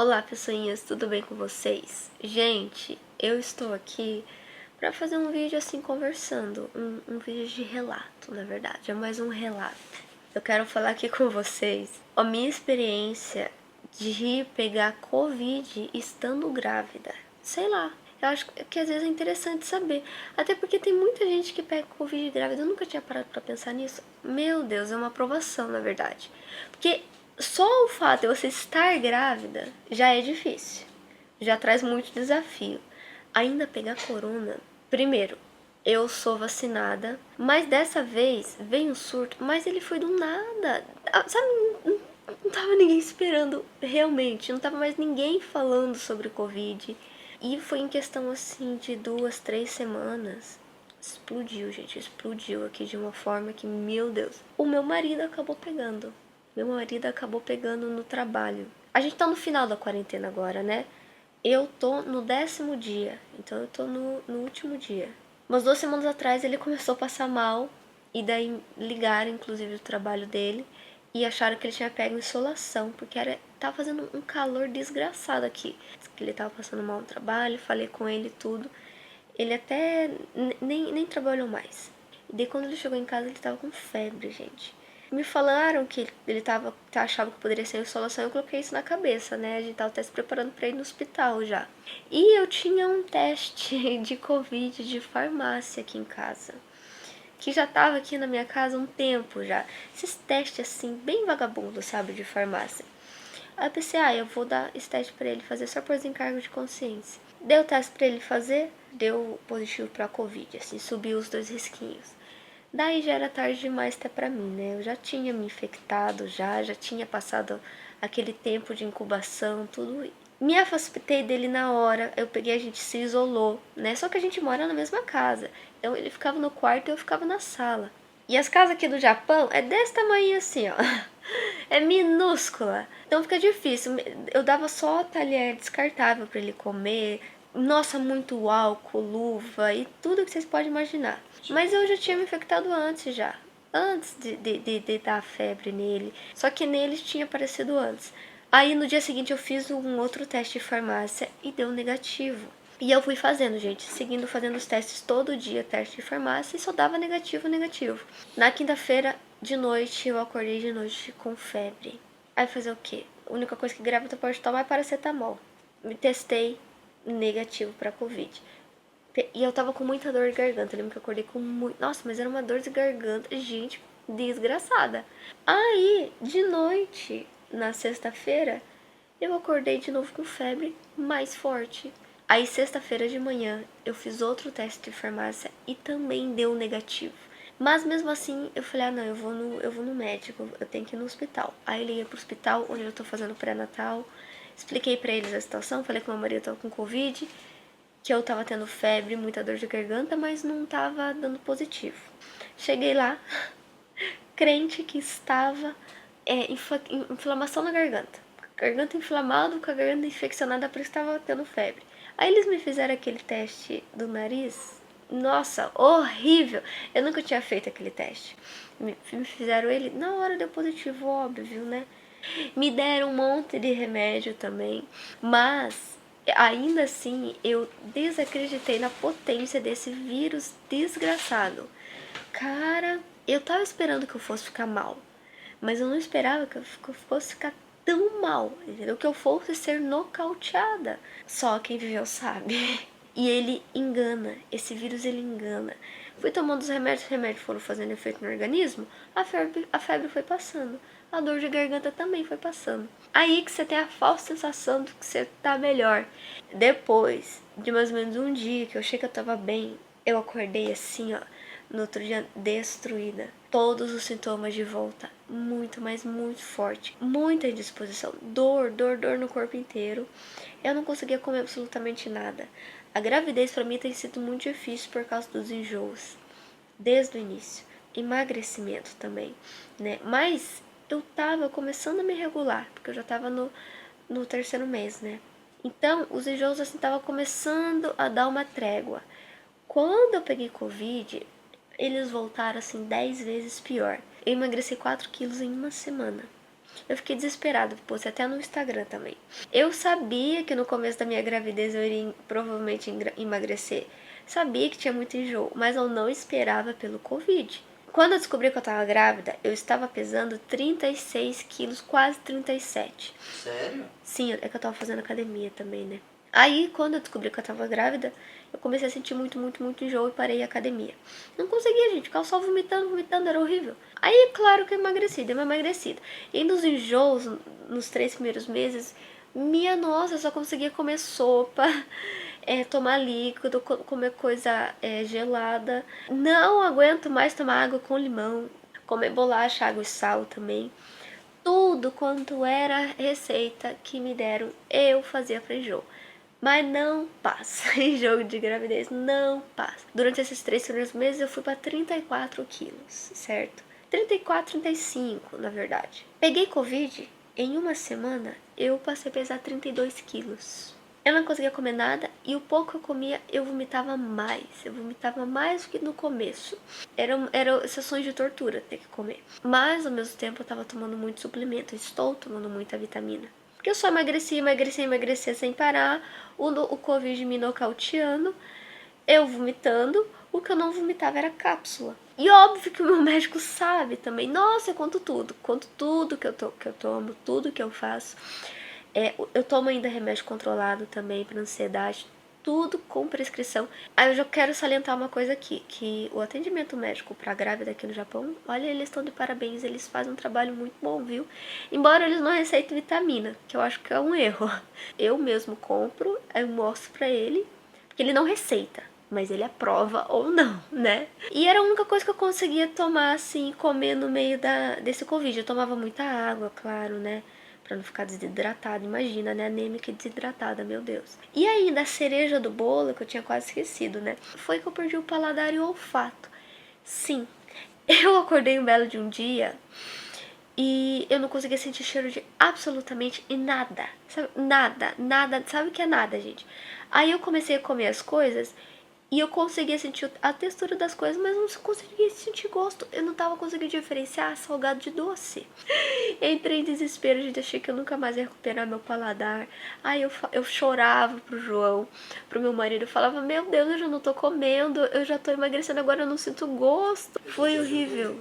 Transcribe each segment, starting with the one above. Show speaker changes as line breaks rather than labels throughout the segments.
Olá, pessoinhas, tudo bem com vocês? Gente, eu estou aqui para fazer um vídeo assim conversando, um vídeo de relato, na verdade, é mais um relato. Eu quero falar aqui com vocês a minha experiência de pegar Covid estando grávida. Sei lá, eu acho que às vezes é interessante saber, até porque tem muita gente que pega Covid grávida, eu nunca tinha parado para pensar nisso. Meu Deus, é uma aprovação, na verdade. Porque só o fato de você estar grávida já é difícil, já traz muito desafio. Ainda pegar corona, primeiro, eu sou vacinada, mas dessa vez veio um surto, mas ele foi do nada. Sabe, não tava ninguém esperando realmente, não tava mais ninguém falando sobre Covid. E foi em questão assim de 2, 3 semanas. Explodiu, gente, explodiu aqui de uma forma que, meu Deus. O meu marido acabou pegando. Meu marido acabou pegando no trabalho. A gente tá no final da quarentena agora, né? Eu tô no 10º dia, então eu tô no último dia. Umas 2 semanas atrás ele começou a passar mal, e daí ligaram inclusive o trabalho dele e acharam que ele tinha pego insolação, porque tava fazendo um calor desgraçado aqui. Que ele tava passando mal no trabalho, falei com ele tudo. Ele até nem trabalhou mais. E daí quando ele chegou em casa ele tava com febre, gente. Me falaram que ele achava que poderia ser insolação, eu coloquei isso na cabeça, né? A gente tava até se preparando pra ir no hospital já. E eu tinha um teste de Covid de farmácia aqui em casa, que já tava aqui na minha casa há um tempo já. Esses testes assim, bem vagabundos, sabe, de farmácia. Aí eu pensei, eu vou dar esse teste pra ele fazer só por desencargo de consciência. Deu o teste pra ele fazer, deu positivo pra Covid, assim, subiu os 2 risquinhos. Daí já era tarde demais até pra mim, né? Eu já tinha me infectado, já tinha passado aquele tempo de incubação, tudo. Me afastei dele na hora, eu peguei, a gente se isolou, né? Só que a gente mora na mesma casa. Então ele ficava no quarto e eu ficava na sala. E as casas aqui do Japão é desse tamanho assim, ó. É minúscula. Então fica difícil. Eu dava só talher descartável para ele comer. Nossa, muito álcool, luva e tudo que vocês podem imaginar. Mas eu já tinha me infectado antes já. Antes de dar febre nele. Só que nele tinha aparecido antes. Aí no dia seguinte eu fiz um outro teste de farmácia e deu negativo. E eu fui fazendo, gente, seguindo fazendo os testes todo dia, teste de farmácia, e só dava negativo, negativo. Na quinta-feira de noite, eu acordei de noite com febre. Aí fazer o quê? A única coisa que grávida pode tomar é paracetamol. Me testei negativo pra Covid. E eu tava com muita dor de garganta. Eu lembro que eu acordei com muito. Nossa, mas era uma dor de garganta, gente, desgraçada. Aí, de noite, na sexta-feira, eu acordei de novo com febre mais forte. Aí, sexta-feira de manhã, eu fiz outro teste de farmácia e também deu negativo. Mas mesmo assim, eu falei, não, eu vou no médico, eu tenho que ir no hospital. Aí eu liguei pro hospital, onde eu tô fazendo pré-natal, expliquei pra eles a situação, falei que meu marido tava com Covid, que eu tava tendo febre, muita dor de garganta, mas não tava dando positivo. Cheguei lá, crente que estava inflamação na garganta. Garganta inflamada, com a garganta infeccionada, por isso estava tendo febre. Aí eles me fizeram aquele teste do nariz. Nossa, horrível! Eu nunca tinha feito aquele teste. Me fizeram ele, na hora deu positivo, óbvio, né? Me deram um monte de remédio também, mas ainda assim eu desacreditei na potência desse vírus desgraçado. Cara, eu tava esperando que eu fosse ficar mal, mas eu não esperava que eu fosse ficar tão mal, entendeu? Que eu fosse ser nocauteada. Só quem viveu sabe. E ele engana, esse vírus ele engana. Fui tomando os remédios foram fazendo efeito no organismo, a febre foi passando. A dor de garganta também foi passando. Aí que você tem a falsa sensação de que você tá melhor. Depois de mais ou menos um dia que eu achei que eu tava bem, eu acordei assim, ó, no outro dia destruída. Todos os sintomas de volta, muito, mas muito forte. Muita indisposição, dor no corpo inteiro. Eu não conseguia comer absolutamente nada. A gravidez para mim tem sido muito difícil por causa dos enjoos, desde o início. Emagrecimento também, né? Mas eu tava começando a me regular, porque eu já tava no terceiro mês, né? Então, os enjoos assim tava começando a dar uma trégua. Quando eu peguei Covid, eles voltaram assim 10 vezes pior. Eu emagreci 4 quilos em uma semana. Eu fiquei desesperada, postei até no Instagram também. Eu sabia que no começo da minha gravidez eu iria provavelmente emagrecer. Sabia que tinha muito enjoo, mas eu não esperava pelo Covid. Quando eu descobri que eu tava grávida, eu estava pesando 36 quilos, quase 37.
Sério?
Sim, é que eu tava fazendo academia também, né? Aí, quando eu descobri que eu tava grávida, eu comecei a sentir muito enjoo e parei a academia. Não conseguia, gente, ficava só vomitando, era horrível. Aí, claro que eu emagreci, dei uma emagrecida. E nos enjoos, nos 3 primeiros meses, minha nossa, eu só conseguia comer sopa, tomar líquido, comer coisa gelada. Não aguento mais tomar água com limão, comer bolacha, água e sal também. Tudo quanto era receita que me deram, eu fazia pra enjoo. Mas não passa. Enjoo de gravidez não passa. Durante esses 3 primeiros meses eu fui pra 34 quilos, certo? 34, 35, na verdade. Peguei Covid, em uma semana eu passei a pesar 32 quilos. Eu não conseguia comer nada e o pouco que eu comia eu vomitava mais. Eu vomitava mais do que no começo. Era sessões de tortura ter que comer. Mas ao mesmo tempo eu tava tomando muito suplemento. Estou tomando muita vitamina. Porque eu só emagrecia sem parar. O Covid me nocauteando. Eu vomitando. O que eu não vomitava era cápsula. E óbvio que o meu médico sabe também. Nossa, eu conto tudo que eu tomo, tudo que eu faço. Eu tomo ainda remédio controlado também para ansiedade, tudo com prescrição. Aí eu já quero salientar uma coisa aqui, que o atendimento médico para grávida aqui no Japão, olha, eles estão de parabéns, eles fazem um trabalho muito bom, viu? Embora eles não receitem vitamina, que eu acho que é um erro. Eu mesmo compro, eu mostro para ele, porque ele não receita, mas ele aprova ou não, né? E era a única coisa que eu conseguia tomar, assim, comer no meio desse Covid. Eu tomava muita água, claro, né? Pra não ficar desidratada, imagina, né? Anêmica e desidratada, meu Deus. E ainda a cereja do bolo, que eu tinha quase esquecido, né? Foi que eu perdi o paladar e o olfato. Sim, eu acordei um belo de um dia e eu não conseguia sentir cheiro de absolutamente nada. Sabe? Nada. Sabe o que é nada, gente? Aí eu comecei a comer as coisas e eu conseguia sentir a textura das coisas, mas não conseguia sentir gosto. Eu não tava conseguindo diferenciar salgado de doce. Entrei em desespero, gente. Achei que eu nunca mais ia recuperar meu paladar. Aí eu chorava pro João, pro meu marido. Eu falava, meu Deus, eu já não tô comendo. Eu já tô emagrecendo, agora eu não sinto gosto. Foi horrível.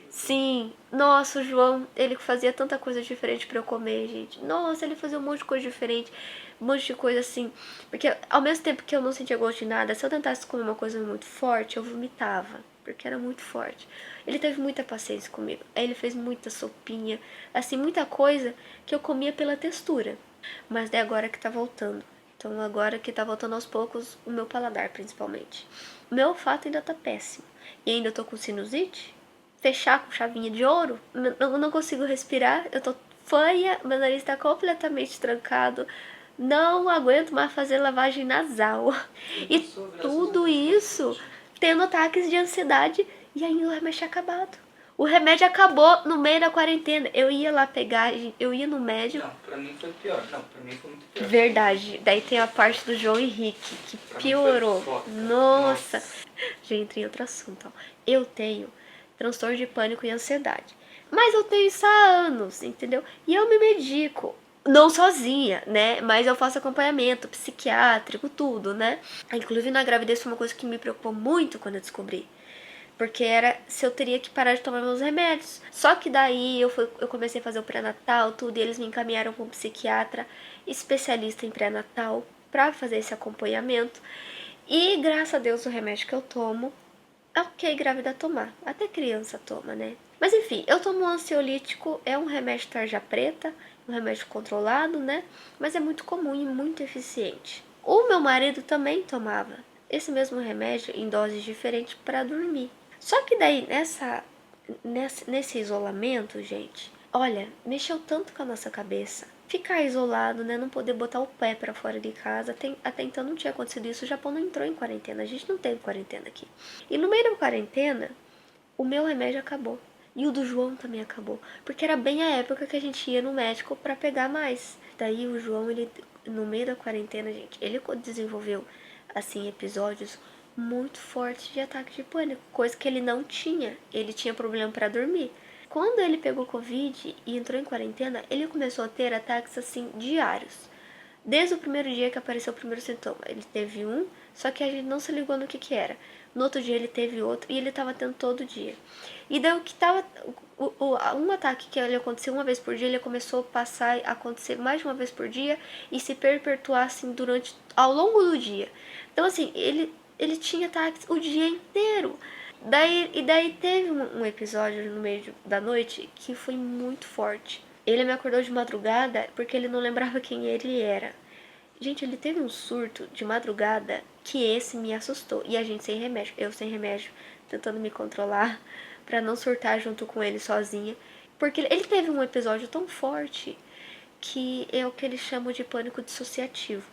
Sim, nossa, o João, ele fazia tanta coisa diferente pra eu comer, gente. Nossa, ele fazia um monte de coisa diferente, um monte de coisa assim. Porque ao mesmo tempo que eu não sentia gosto de nada, se eu tentasse comer uma coisa muito forte, eu vomitava, porque era muito forte. Ele teve muita paciência comigo. Aí ele fez muita sopinha, assim, muita coisa que eu comia pela textura. Mas daí agora que tá voltando. Então agora que tá voltando aos poucos, o meu paladar principalmente. O meu olfato ainda tá péssimo. E ainda tô com sinusite, fechar com chavinha de ouro, não consigo respirar, eu tô fanha, meu nariz tá completamente trancado, não aguento mais fazer lavagem nasal. E tudo isso tendo ataques de ansiedade e ainda o remédio tinha acabado. O remédio acabou no meio da quarentena. Eu ia lá pegar, eu ia no médico.
Não, pra mim foi pior. Não, pra mim foi muito pior.
Verdade. Daí tem a parte do João Henrique, que piorou. Nossa. Já entrei em outro assunto, ó. Eu tenho transtorno de pânico e ansiedade. Mas eu tenho isso há anos, entendeu? E eu me medico. Não sozinha, né? Mas eu faço acompanhamento psiquiátrico, tudo, né? Inclusive na gravidez foi uma coisa que me preocupou muito quando eu descobri. Porque era se eu teria que parar de tomar meus remédios. Só que daí eu comecei a fazer o pré-natal, tudo, e eles me encaminharam para um psiquiatra especialista em pré-natal para fazer esse acompanhamento. E graças a Deus o remédio que eu tomo, ok, grávida tomar. Até criança toma, né? Mas enfim, eu tomo um ansiolítico, é um remédio tarja preta, um remédio controlado, né? Mas é muito comum e muito eficiente. O meu marido também tomava esse mesmo remédio em doses diferentes para dormir. Só que daí nesse isolamento, gente, olha, mexeu tanto com a nossa cabeça. Ficar isolado, né? Não poder botar o pé para fora de casa. Até então não tinha acontecido isso. O Japão não entrou em quarentena. A gente não tem quarentena aqui. E no meio da quarentena, o meu remédio acabou. E o do João também acabou. Porque era bem a época que a gente ia no médico para pegar mais. Daí o João, ele, no meio da quarentena, gente, ele desenvolveu, assim, episódios muito fortes de ataque de pânico. Coisa que ele não tinha. Ele tinha problema para dormir. quando ele pegou Covid e entrou em quarentena, ele começou a ter ataques assim diários. Desde o primeiro dia que apareceu o primeiro sintoma. Ele teve um, só que a gente não se ligou no que era. No outro dia ele teve outro e ele tava tendo todo dia. E daí o que tava. Um ataque que ele aconteceu uma vez por dia, ele começou a passar a acontecer mais de uma vez por dia e se perpetuar assim ao longo do dia. Então assim, ele tinha ataques o dia inteiro. Daí teve um episódio no meio da noite que foi muito forte. Ele me acordou de madrugada porque ele não lembrava quem ele era. Gente, ele teve um surto de madrugada que esse me assustou. E a gente sem remédio, eu sem remédio, tentando me controlar pra não surtar junto com ele sozinha. Porque ele teve um episódio tão forte que é o que eles chamam de pânico dissociativo.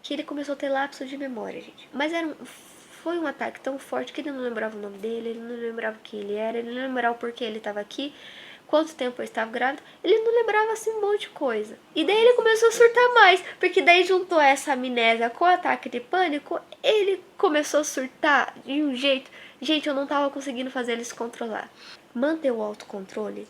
Que ele começou a ter lapso de memória, gente. Mas foi um ataque tão forte que ele não lembrava o nome dele, ele não lembrava quem ele era, ele não lembrava o porquê ele estava aqui, quanto tempo eu estava grávida, ele não lembrava assim um monte de coisa. E daí ele começou a surtar mais, porque daí juntou essa amnésia com o ataque de pânico, ele começou a surtar de um jeito. Gente, eu não estava conseguindo fazer ele se controlar. Manter o autocontrole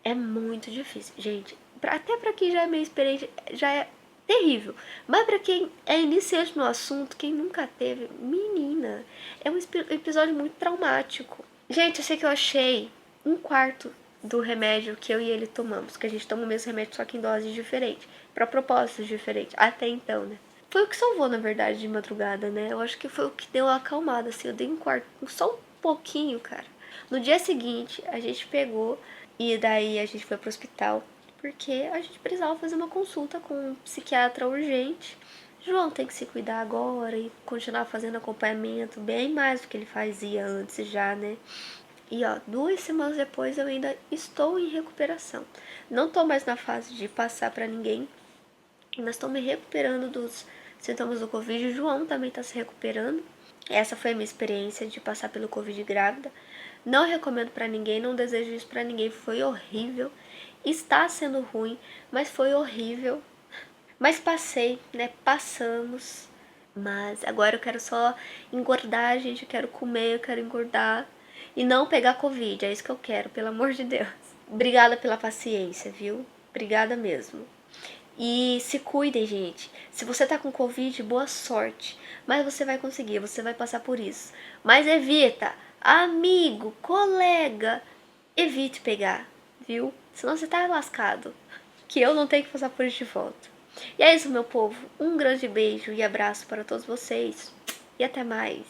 é muito difícil, gente. Até pra quem já é meio experiente, já é terrível. Mas pra quem é iniciante no assunto, quem nunca teve, menina, é um episódio muito traumático. Gente, eu sei que eu achei um quarto do remédio que eu e ele tomamos, que a gente toma o mesmo remédio só que em doses diferentes, pra propósitos diferentes, até então, né? Foi o que salvou, na verdade, de madrugada, né? Eu acho que foi o que deu uma acalmada, assim, eu dei um quarto, só um pouquinho, cara. No dia seguinte, a gente pegou e daí a gente foi pro hospital, porque a gente precisava fazer uma consulta com um psiquiatra urgente. João tem que se cuidar agora e continuar fazendo acompanhamento bem mais do que ele fazia antes já, né? E ó, 2 semanas depois eu ainda estou em recuperação. Não tô mais na fase de passar pra ninguém. Ainda estou me recuperando dos sintomas do Covid. O João também tá se recuperando. Essa foi a minha experiência de passar pelo Covid grávida. Não recomendo pra ninguém, não desejo isso pra ninguém. Foi horrível. Está sendo ruim, mas foi horrível. Mas passei, né? Passamos. Mas agora eu quero só engordar, gente. Eu quero comer, eu quero engordar. E não pegar Covid. É isso que eu quero, pelo amor de Deus. Obrigada pela paciência, viu? Obrigada mesmo. E se cuidem, gente. Se você tá com Covid, boa sorte. Mas você vai conseguir, você vai passar por isso. Mas evita, amigo, colega, evite pegar, viu? Senão você tá lascado. Que eu não tenho que passar por isso de volta. E é isso, meu povo. Um grande beijo e abraço para todos vocês. E até mais.